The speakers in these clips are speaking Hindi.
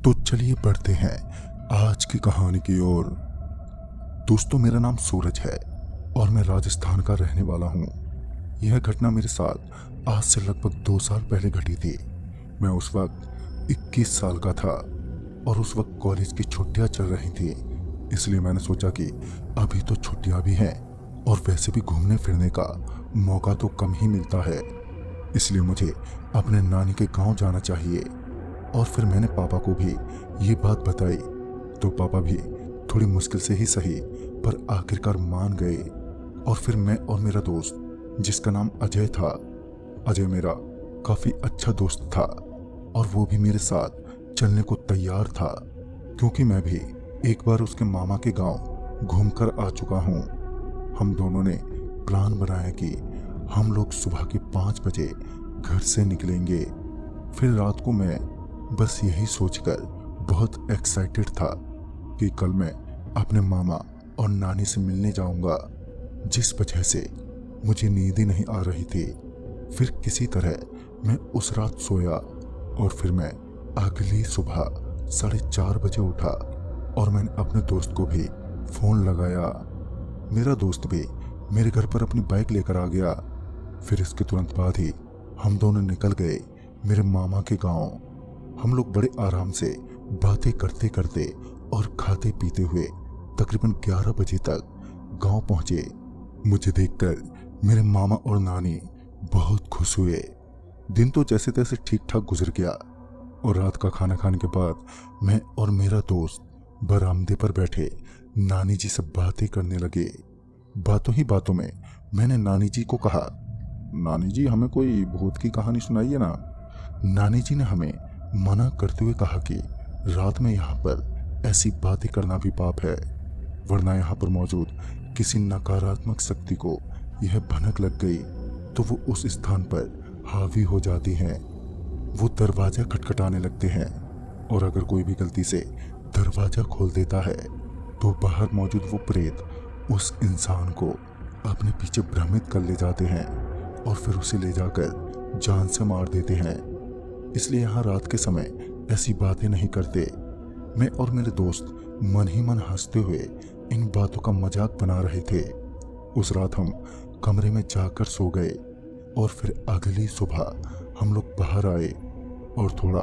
तो चलिए बढ़ते हैं आज की कहानी की ओर। दोस्तों, मेरा नाम सूरज है और मैं राजस्थान का रहने वाला हूँ। यह घटना मेरे साथ आज से लगभग 2 साल पहले घटी थी। मैं उस वक्त 21 साल का था और उस वक्त कॉलेज की छुट्टियां चल रही थी। इसलिए मैंने सोचा कि अभी तो छुट्टियां भी हैं और वैसे भी घूमने फिरने का मौका तो कम ही मिलता है, इसलिए मुझे अपने नानी के गांव जाना चाहिए। और फिर मैंने पापा को भी ये बात बताई तो पापा भी थोड़ी मुश्किल से ही सही पर आखिरकार मान गए। और फिर मैं और मेरा दोस्त, जिसका नाम अजय था, अजय मेरा काफ़ी अच्छा दोस्त था और वो भी मेरे साथ चलने को तैयार था, क्योंकि मैं भी एक बार उसके मामा के गांव घूमकर आ चुका हूँ। हम दोनों ने प्लान बनाया कि हम लोग सुबह के 5 बजे घर से निकलेंगे। फिर रात को मैं बस यही सोचकर बहुत एक्साइटेड था कि कल मैं अपने मामा और नानी से मिलने जाऊंगा, जिस वजह से मुझे नींद ही नहीं आ रही थी। फिर किसी तरह मैं उस रात सोया और फिर मैं अगली सुबह 4:30 बजे उठा और मैंने अपने दोस्त को भी फ़ोन लगाया। मेरा दोस्त भी मेरे घर पर अपनी बाइक लेकर आ गया। फिर इसके तुरंत बाद ही हम दोनों निकल गए मेरे मामा के गांव। हम लोग बड़े आराम से बातें करते करते और खाते पीते हुए तकरीबन 11 बजे तक गांव पहुंचे। मुझे देखकर मेरे मामा और नानी बहुत खुश हुए। दिन तो जैसे तैसे ठीक ठाक गुजर गया और रात का खाना खाने के बाद मैं और मेरा दोस्त बरामदे पर बैठे नानी जी से बातें करने लगे। बातों ही बातों में मैंने नानी जी को कहा, नानी जी हमें कोई भूत की कहानी सुनाइए ना। नानी जी ने हमें मना करते हुए कहा कि रात में यहाँ पर ऐसी बातें करना भी पाप है, वरना यहाँ पर मौजूद किसी नकारात्मक शक्ति को यह भनक लग गई तो वो उस स्थान पर हावी हो जाती हैं। वो दरवाजा खटखटाने लगते हैं और अगर कोई भी गलती से दरवाजा खोल देता है तो बाहर मौजूद वो प्रेत उस इंसान को अपने पीछे भ्रमित कर ले जाते हैं और फिर उसे ले जाकर जान से मार देते हैं। इसलिए यहाँ रात के समय ऐसी बातें नहीं करते। मैं और मेरे दोस्त मन ही मन हंसते हुए इन बातों का मजाक बना रहे थे। उस रात हम कमरे में जाकर सो गए और फिर अगली सुबह हम लोग बाहर आए और थोड़ा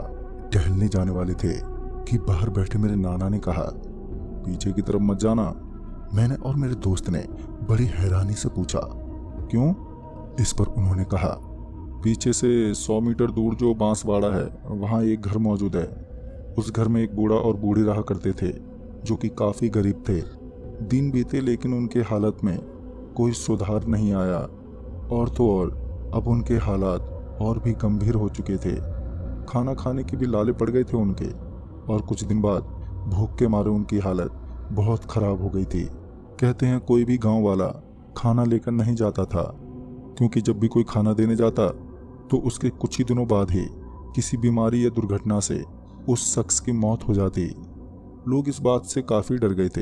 टहलने जाने वाले थे कि बाहर बैठे मेरे नाना ने कहा, पीछे की तरफ मत जाना। मैंने और मेरे दोस्त ने बड़ी हैरानी से पूछा, क्यों? इस पर उन्होंने कहा, पीछे से 100 मीटर दूर जो बांसवाड़ा है वहाँ एक घर मौजूद है। उस घर में एक बूढ़ा और बूढ़ी रहा करते थे जो कि काफ़ी गरीब थे। दिन बीते लेकिन उनके हालत में कोई सुधार नहीं आया और तो और अब उनके हालात और भी गंभीर हो चुके थे। खाना खाने के भी लाले पड़ गए थे उनके और कुछ दिन बाद भूख के मारे उनकी हालत बहुत ख़राब हो गई थी। कहते हैं कोई भी गांव वाला खाना लेकर नहीं जाता था, क्योंकि जब भी कोई खाना देने जाता तो उसके कुछ ही दिनों बाद ही किसी बीमारी या दुर्घटना से उस शख्स की मौत हो जाती। लोग इस बात से काफ़ी डर गए थे,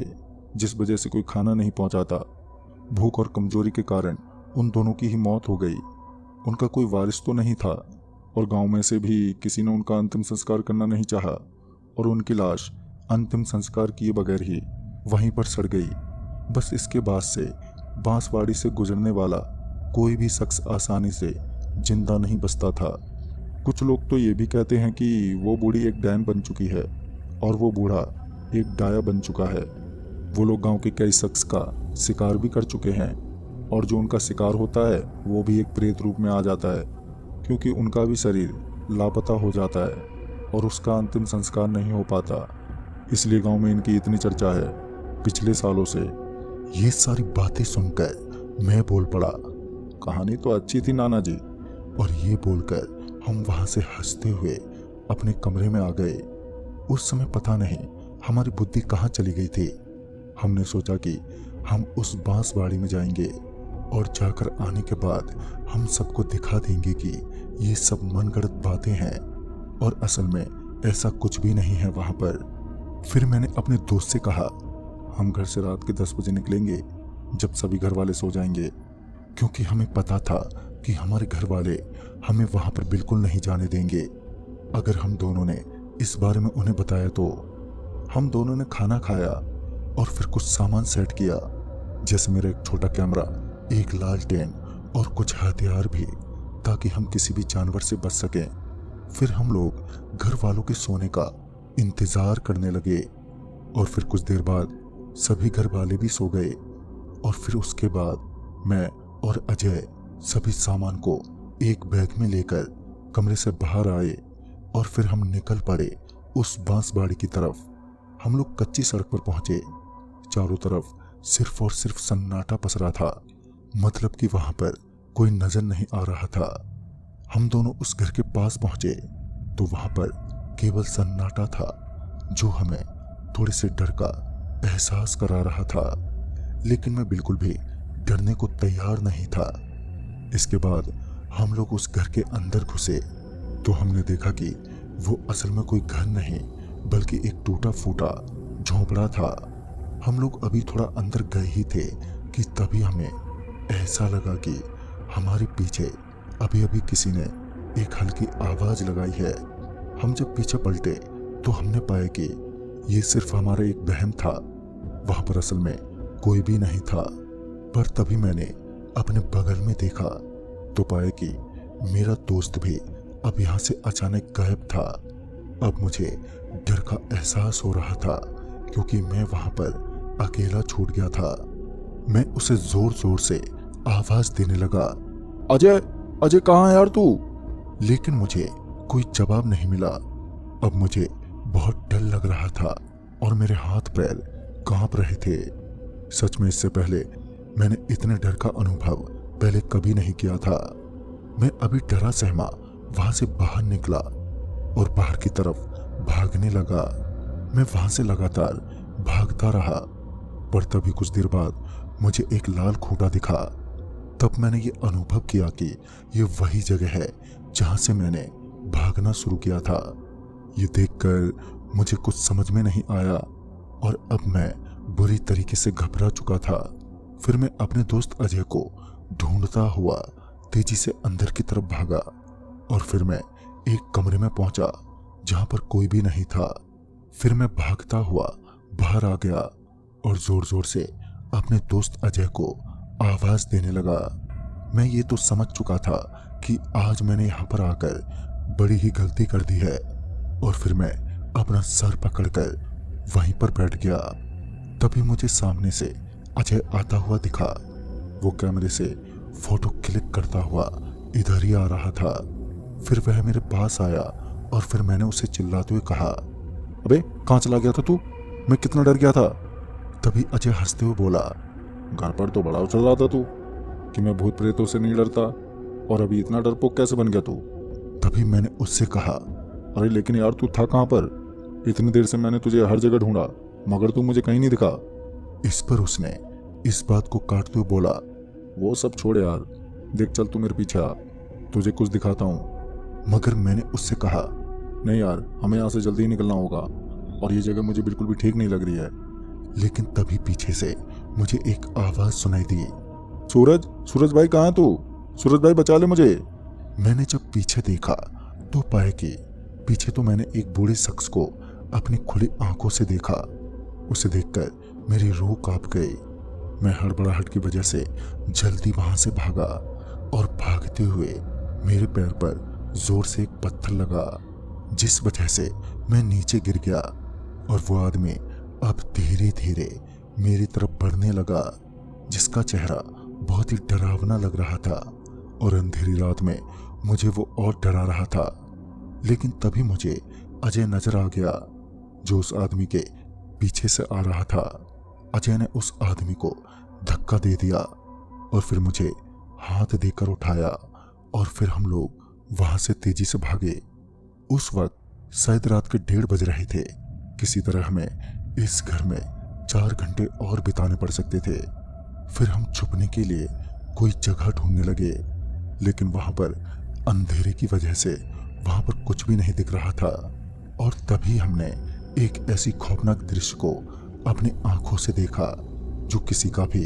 जिस वजह से कोई खाना नहीं पहुंचाता। भूख और कमजोरी के कारण उन दोनों की ही मौत हो गई। उनका कोई वारिस तो नहीं था और गांव में से भी किसी ने उनका अंतिम संस्कार करना नहीं चाहा और उनकी लाश अंतिम संस्कार किए बगैर ही वहीं पर सड़ गई। बस इसके बाद से बांसवाड़ी से गुजरने वाला कोई भी शख्स आसानी से जिंदा नहीं बचता था। कुछ लोग तो ये भी कहते हैं कि वो बूढ़ी एक डैन बन चुकी है और वो बूढ़ा एक डाया बन चुका है। वो लोग गांव के कई शख्स का शिकार भी कर चुके हैं और जो उनका शिकार होता है वो भी एक प्रेत रूप में आ जाता है, क्योंकि उनका भी शरीर लापता हो जाता है और उसका अंतिम संस्कार नहीं हो पाता। इसलिए गांव में इनकी इतनी चर्चा है पिछले सालों से। ये सारी बातें सुनकर मैं बोल पड़ा, कहानी तो अच्छी थी नाना जी। और ये बोलकर हम वहां से हंसते हुए अपने कमरे में आ गए। उस समय पता नहीं हमारी बुद्धि कहाँ चली गई थी। हमने सोचा कि हम उस बांसवाड़ी में जाएंगे और जाकर आने के बाद हम सबको दिखा देंगे कि ये सब मनगढ़ंत बातें हैं और असल में ऐसा कुछ भी नहीं है वहां पर। फिर मैंने अपने दोस्त से कहा, हम घर से रात के 10 बजे निकलेंगे जब सभी घर वाले सो जाएंगे, क्योंकि हमें पता था कि हमारे घर वाले हमें वहां पर बिल्कुल नहीं जाने देंगे। अगर हम दोनों ने इस बारे में उन्हें बताया तो हम दोनों ने खाना खाया और फिर कुछ सामान सेट किया, जैसे मेरा एक छोटा कैमरा, एक लालटेन और कुछ हथियार भी, ताकि हम किसी भी जानवर से बच सकें। फिर हम लोग घर वालों के सोने का इंतजार करने लगे और फिर कुछ देर बाद सभी घर वाले भी सो गए और फिर उसके बाद मैं और अजय सभी सामान को एक बैग में लेकर कमरे से बाहर आए और फिर हम निकल पड़े उस बांसबाड़ी की तरफ। हम लोग कच्ची सड़क पर पहुंचे। चारों तरफ सिर्फ और सिर्फ सन्नाटा पसरा था, मतलब कि वहां पर कोई नजर नहीं आ रहा था। हम दोनों उस घर के पास पहुंचे तो वहां पर केवल सन्नाटा था, जो हमें थोड़े से डर का एहसास करा रहा था, लेकिन मैं बिल्कुल भी डरने को तैयार नहीं था। इसके बाद हम लोग उस घर के अंदर घुसे तो हमने देखा कि वो असल में कोई घर नहीं बल्कि एक टूटा फूटा झोंपड़ा था। हम लोग अभी थोड़ा अंदर गए ही थे कि तभी हमें ऐसा लगा कि हमारे पीछे अभी अभी किसी ने एक हल्की आवाज लगाई है। हम जब पीछे पलटे तो हमने पाया कि ये सिर्फ हमारा एक वहम था, वहां पर असल में कोई भी नहीं था। पर तभी मैंने अपने बगल में देखा तो पाया कि मेरा दोस्त भी अब यहाँ से अचानक गायब था। अब मुझे डर का एहसास हो रहा था क्योंकि मैं वहां पर अकेला छूट गया था। मैं उसे जोर जोर से आवाज देने लगा, अजय अजय कहाँ है यार तू? लेकिन मुझे कोई जवाब नहीं मिला। अब मुझे बहुत डर लग रहा था और मेरे हाथ पैर कांप रहे थे। सच में इससे पहले मैंने इतने डर का अनुभव पहले कभी नहीं किया था। मैं अभी डरा सहमा वहां से बाहर निकला और बाहर की तरफ भागने लगा। मैं वहां से लगातार भागता रहा, पर तभी कुछ देर बाद मुझे एक लाल खूंटा दिखा। तब मैंने ये अनुभव किया कि ये वही जगह है जहां से मैंने भागना शुरू किया था। ये देखकर मुझे कुछ समझ में नहीं आया और अब मैं बुरी तरीके से घबरा चुका था। फिर मैं अपने दोस्त अजय को ढूंढता हुआ तेजी से अंदर की तरफ भागा और फिर मैं एक कमरे में पहुंचा जहां पर कोई भी नहीं था। फिर मैं भागता हुआ बाहर आ गया और जोर जोर से अपने दोस्त अजय को आवाज देने लगा। मैं ये तो समझ चुका था कि आज मैंने यहाँ पर आकर बड़ी ही गलती कर दी है और फिर मैं अपना सर पकड़कर वहीं पर बैठ गया। तभी मुझे सामने से अजय आता हुआ दिखा। वो कैमरे से फोटो क्लिक करता हुआ इधर ही आ रहा था। फिर वह मेरे पास आया और फिर मैंने उसे चिल्लाते हुए कहा, अबे कहाँ चला गया था तू? मैं कितना डर गया था। तभी अजय हंसते हुए बोला, घर पर तो बड़ा उछल रहा था तू कि मैं भूत प्रेतों से नहीं डरता, और अभी इतना डरपोक कैसे बन गया तू? तभी मैंने उससे कहा, अरे लेकिन यार तू था कहाँ पर? इतनी देर से मैंने तुझे हर जगह ढूंढा मगर तू मुझे कहीं नहीं दिखा। इस पर उसने इस बात को काटते हुए बोला, वो सब छोड़ यार, देख चल तू मेरे पीछे आ, तुझे कुछ दिखाता हूँ। मगर मैंने उससे कहा, नहीं यार हमें यहाँ से जल्दी ही निकलना होगा और ये जगह मुझे बिल्कुल भी ठीक नहीं लग रही है। लेकिन तभी पीछे से मुझे एक आवाज सुनाई दी, सूरज सूरज भाई कहाँ है तू? सूरज भाई बचा ले मुझे। मैंने जब पीछे देखा तो पाया कि पीछे तो मैंने एक बूढ़े शख्स को अपनी खुली आंखों से देखा। उसे देखकर मेरी रूह कांप गई। मैं हड़बड़ाहट की वजह से जल्दी वहां से भागा और भागते हुए मेरे पैर पर जोर से एक पत्थर लगा, जिस वजह से मैं नीचे गिर गया और वो आदमी अब धीरे धीरे मेरी तरफ बढ़ने लगा, जिसका चेहरा बहुत ही डरावना लग रहा था और अंधेरी रात में मुझे वो और डरा रहा था। लेकिन तभी मुझे अजय नजर आ गया जो उस आदमी के पीछे से आ रहा था। अजय ने उस आदमी को धक्का दे दिया और फिर मुझे हाथ देकर उठाया और फिर हम लोग वहां से तेजी से भागे। उस वक्त शायद रात के 1:30 बज रहे थे। किसी तरह हमें इस घर में 4 घंटे और बिताने पड़ सकते थे। फिर हम छुपने के लिए कोई जगह ढूंढने लगे, लेकिन वहां पर अंधेरे की वजह से वहां पर कुछ भी नहीं दिख रहा था। और तभी हमने एक ऐसी खौफनाक दृश्य को अपनी आंखों से देखा जो किसी का भी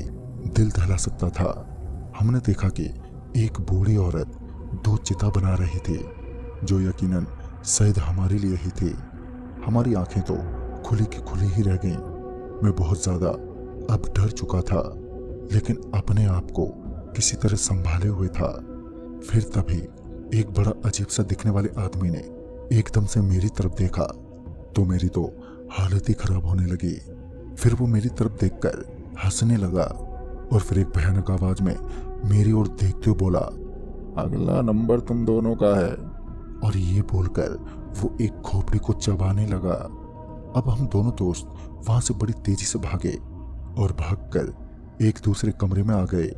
दिल दहला सकता था। हमने देखा कि एक बूढ़ी औरत 2 चिता बना रही थी, जो यकीनन शायद हमारे लिए ही थी। हमारी आंखें तो खुली की खुली ही रह गईं। मैं बहुत ज्यादा अब डर चुका था, लेकिन अपने आप को किसी तरह संभाले हुए था। फिर तभी एक बड़ा अजीब सा दिखने वाले आदमी ने एकदम से मेरी तरफ देखा तो मेरी तो हालत ही खराब होने लगी। फिर वो मेरी तरफ देखकर हंसने लगा और फिर एक भयानक आवाज में मेरी ओर देखते हुए बोला, अगला नंबर तुम दोनों का है। और ये बोलकर वो एक खोपड़ी को चबाने लगा। अब हम दोनों दोस्त वहां से बड़ी तेजी से भागे और भागकर एक दूसरे कमरे में आ गए।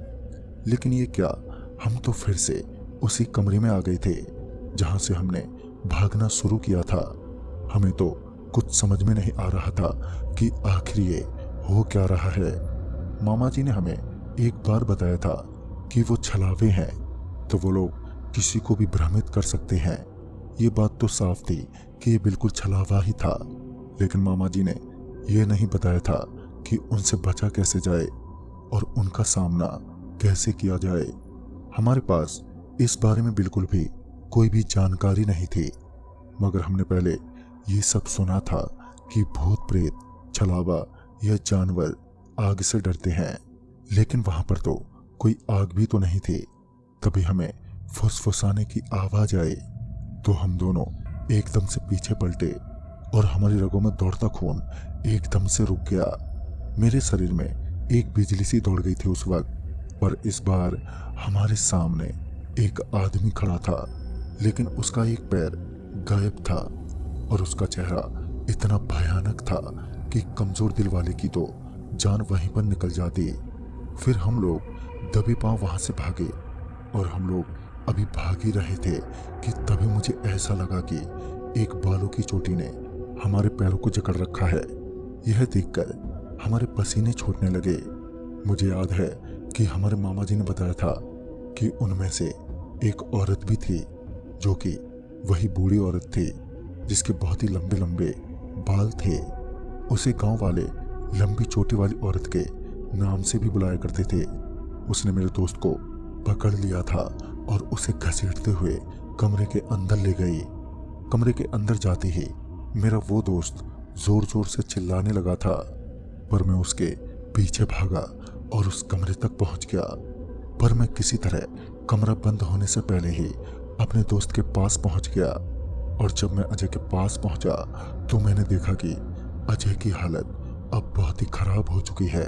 लेकिन ये क्या, हम तो फिर से उसी कमरे में आ गए थे जहां से हमने भागना शुरू किया था। हमें तो कुछ समझ में नहीं आ रहा था कि आखिर ये हो क्या रहा है। मामा जी ने हमें एक बार बताया था कि वो छलावे हैं तो वो लोग किसी को भी भ्रमित कर सकते हैं। ये बात तो साफ थी कि ये बिल्कुल छलावा ही था, लेकिन मामा जी ने यह नहीं बताया था कि उनसे बचा कैसे जाए और उनका सामना कैसे किया जाए। हमारे पास इस बारे में बिल्कुल भी कोई भी जानकारी नहीं थी, मगर हमने पहले ये सब सुना था कि भूत प्रेत, छलावा या जानवर आग से डरते हैं, लेकिन वहां पर तो कोई आग भी तो नहीं थी। तभी हमें फुसफुसाने की आवाज आई तो हम दोनों एकदम से पीछे पलटे और हमारी रगों में दौड़ता खून एकदम से रुक गया। मेरे शरीर में एक बिजली सी दौड़ गई थी उस वक्त, पर इस बार हमारे सामने एक आदमी खड़ा था, लेकिन उसका एक पैर गायब था और उसका चेहरा इतना भयानक था कि कमजोर दिल वाले की तो जान वहीं पर निकल जाती। फिर हम लोग दबे पांव वहां से भागे और हम लोग अभी भाग ही रहे थे कि तभी मुझे ऐसा लगा कि एक बालों की चोटी ने हमारे पैरों को जकड़ रखा है। यह देखकर हमारे पसीने छूटने लगे। मुझे याद है कि हमारे मामा जी ने बताया था कि उनमें से एक औरत भी थी जो कि वही बूढ़ी औरत थी जिसके बहुत ही लंबे लंबे बाल थे। उसे गांव वाले लंबी चोटी वाली औरत के नाम से भी बुलाया करते थे। उसने मेरे दोस्त को पकड़ लिया था और उसे घसीटते हुए कमरे के अंदर ले गई। कमरे के अंदर जाते ही मेरा वो दोस्त जोर जोर से चिल्लाने लगा था, पर मैं उसके पीछे भागा और उस कमरे तक पहुंच गया। पर मैं किसी तरह कमरा बंद होने से पहले ही अपने दोस्त के पास पहुंच गया और जब मैं अजय के पास पहुंचा तो मैंने देखा कि अजय की हालत अब बहुत ही खराब हो चुकी है।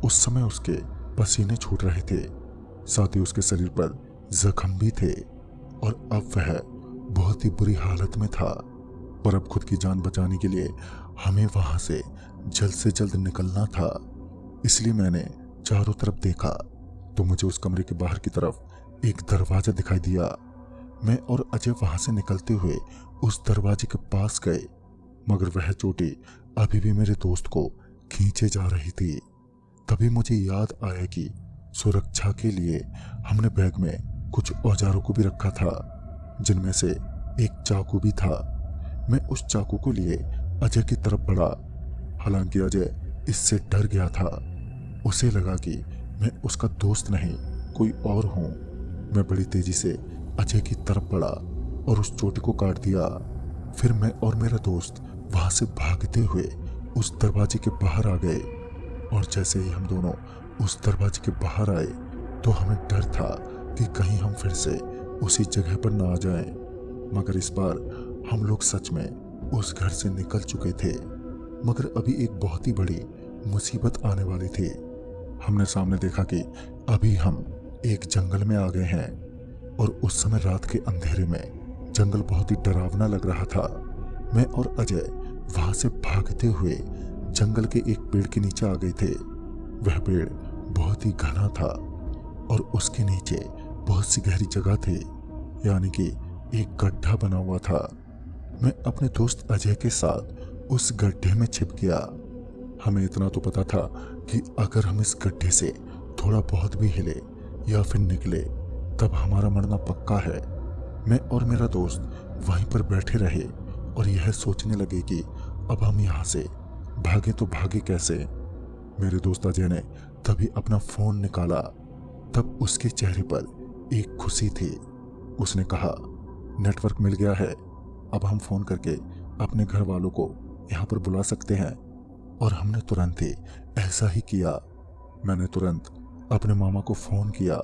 उस समय उसके पसीने छूट रहे थे, साथ ही उसके शरीर पर जख्म भी थे और अब वह बहुत ही बुरी हालत में था। पर अब खुद की जान बचाने के लिए हमें वहां से जल्द निकलना था, इसलिए मैंने चारों तरफ देखा तो मुझे उस कमरे के बाहर की तरफ एक दरवाजा दिखाई दिया। मैं और अजय वहां से निकलते हुए उस दरवाजे के पास गए, मगर वह चोटी अभी भी मेरे दोस्त को खींचे जा रही थी। तभी मुझे याद आया कि सुरक्षा के लिए हमने बैग में कुछ औजारों को भी रखा था, जिनमें से एक चाकू भी था। मैं उस चाकू को लिए अजय की तरफ बढ़ा, हालांकि अजय इससे डर गया था। उसे लगा कि मैं उसका दोस्त नहीं कोई और हूं। मैं बड़ी तेजी से अजय की तरफ बढ़ा और उस चोटी को काट दिया। फिर मैं और मेरा दोस्त वहां से भागते हुए उस दरवाजे के बाहर आ गए और जैसे ही हम दोनों उस दरवाजे के बाहर आए तो हमें डर था कि कहीं हम फिर से उसी जगह पर ना आ जाएं। मगर इस बार हम लोग सच में उस घर से निकल चुके थे, मगर अभी एक बहुत ही बड़ी मुसीबत आने वाली थी। हमने सामने देखा कि अभी हम एक जंगल में आ गए हैं और उस समय रात के अंधेरे में जंगल बहुत ही डरावना लग रहा था। मैं और अजय वहां से भागते हुए जंगल के एक पेड़ के नीचे आ गए थे। वह पेड़ बहुत ही घना था और उसके नीचे बहुत सी गहरी जगह थी, यानी कि एक गड्ढा बना हुआ था। मैं अपने दोस्त अजय के साथ उस गड्ढे में छिप गया। हमें इतना तो पता था कि अगर हम इस गड्ढे से थोड़ा बहुत भी हिले या फिर निकले तब हमारा मरना पक्का है। मैं और मेरा दोस्त वहीं पर बैठे रहे और यह सोचने लगे कि अब हम यहाँ से भागे तो भागे कैसे। मेरे दोस्त अजय ने तभी अपना फोन निकाला, तब उसके चेहरे पर एक खुशी थी। उसने कहा, नेटवर्क मिल गया है, अब हम फोन करके अपने घर वालों को यहाँ पर बुला सकते हैं। और हमने तुरंत ही ऐसा ही किया। मैंने तुरंत अपने मामा को फोन किया।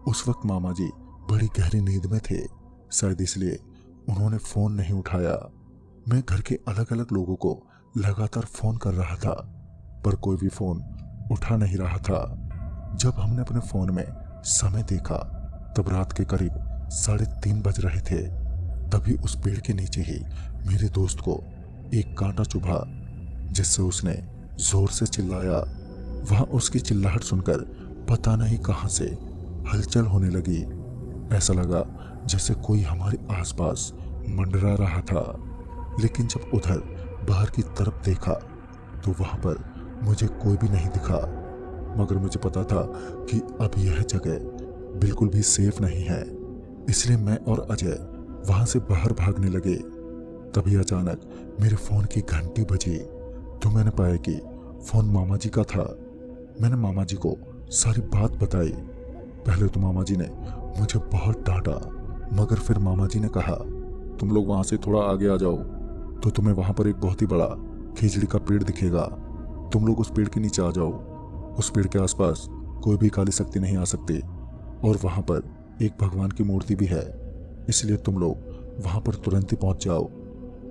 उस वक्त मामा जी बड़ी गहरी नींद में थे, शायद इसलिए उन्होंने फोन नहीं उठाया। मैं घर के अलग अलग लोगों को लगातार फोन कर रहा था, पर कोई भी फोन उठा नहीं रहा था। जब हमने अपने फोन में समय देखा तब रात के करीब 3:30 बज रहे थे। तभी उस पेड़ के नीचे ही मेरे दोस्त को एक कांटा चुभा, जिससे उसने जोर से चिल्लाया। वहां उसकी चिल्लाहट सुनकर पता नहीं कहां से हलचल होने लगी। ऐसा लगा जैसे कोई हमारे आसपास मंडरा रहा था। लेकिन जब उधर बाहर की तरफ देखा तो वहां पर मुझे कोई भी नहीं दिखा। मगर मुझे पता था कि अब यह जगह बिल्कुल भी सेफ नहीं है, इसलिए मैं और अजय वहां से बाहर भागने लगे। तभी अचानक मेरे फोन की घंटी बजी तो मैंने पाया कि फोन मामा जी का था। मैंने मामा जी को सारी बात बताई। पहले तो मामा जी ने मुझे बहुत डांटा, मगर फिर मामा जी ने कहा, तुम लोग वहां से थोड़ा आगे आ जाओ तो तुम्हें वहां पर एक बहुत ही बड़ा खिजड़ी का पेड़ दिखेगा। तुम लोग उस पेड़ के नीचे आ जाओ। उस पेड़ के आसपास कोई भी काली शक्ति नहीं आ सकती, और वहां पर एक भगवान की मूर्ति भी है, इसलिए तुम लोग वहां पर तुरंत ही पहुंच जाओ।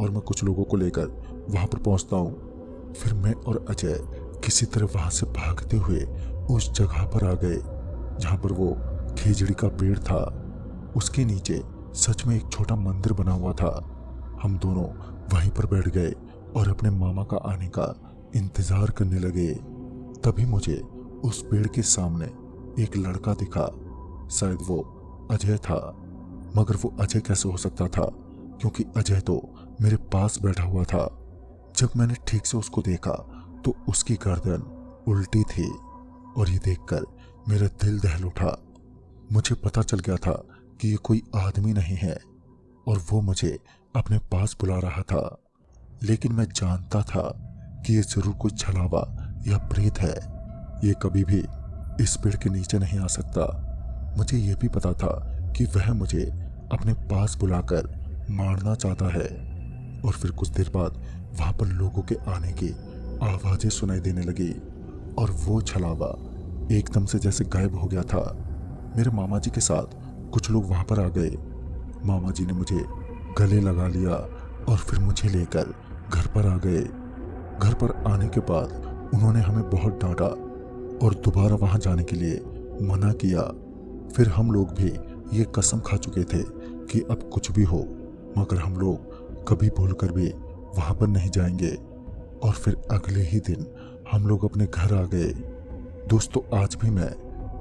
और मैं कुछ लोगों को लेकर वहां पर पहुंचता हूं। फिर मैं और अजय किसी तरह वहां से भागते हुए उस जगह पर आ गए जहां पर वो खिजड़ी का पेड़ था। उसके नीचे सच में एक छोटा मंदिर बना हुआ था। हम दोनों वहीं पर बैठ गए और अपने मामा का आने का इंतजार करने लगे। तभी मुझे उस पेड़ के सामने एक लड़का दिखा। शायद वो अजय था, मगर वो अजय कैसे हो सकता था, क्योंकि अजय तो मेरे पास बैठा हुआ था। जब मैंने ठीक से उसको देखा तो उसकी गर्दन उल्टी थी, और ये देखकर मेरा दिल दहल उठा। मुझे पता चल गया था कि ये कोई आदमी नहीं है और वो मुझे अपने पास बुला रहा था। लेकिन मैं जानता था कि ये जरूर कोई छलावा या प्रेत है। ये कभी भी इस पेड़ के नीचे नहीं आ सकता। मुझे ये भी पता था कि वह मुझे अपने पास बुलाकर मारना चाहता है। और फिर कुछ देर बाद वहां पर लोगों के आने की आवाजें सुनाई देने लगी, और वो छलावा एकदम से जैसे गायब हो गया था। मेरे मामा जी के साथ कुछ लोग वहां पर आ गए। मामा जी ने मुझे गले लगा लिया और फिर मुझे लेकर घर पर आ गए। घर पर आने के बाद उन्होंने हमें बहुत डांटा और दोबारा वहां जाने के लिए मना किया। फिर हम लोग भी ये कसम खा चुके थे कि अब कुछ भी हो, मगर हम लोग कभी भूलकर भी वहां पर नहीं जाएंगे। और फिर अगले ही दिन हम लोग अपने घर आ गए। दोस्तों, आज भी मैं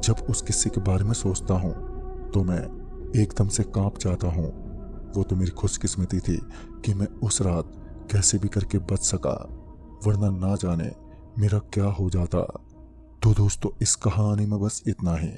जब उस किस्से के बारे में सोचता हूँ तो मैं एकदम से कांप जाता हूँ। वो तो मेरी खुशकिस्मती थी कि मैं उस रात कैसे भी करके बच सका, वरना ना जाने मेरा क्या हो जाता। तो दोस्तों, इस कहानी में बस इतना ही।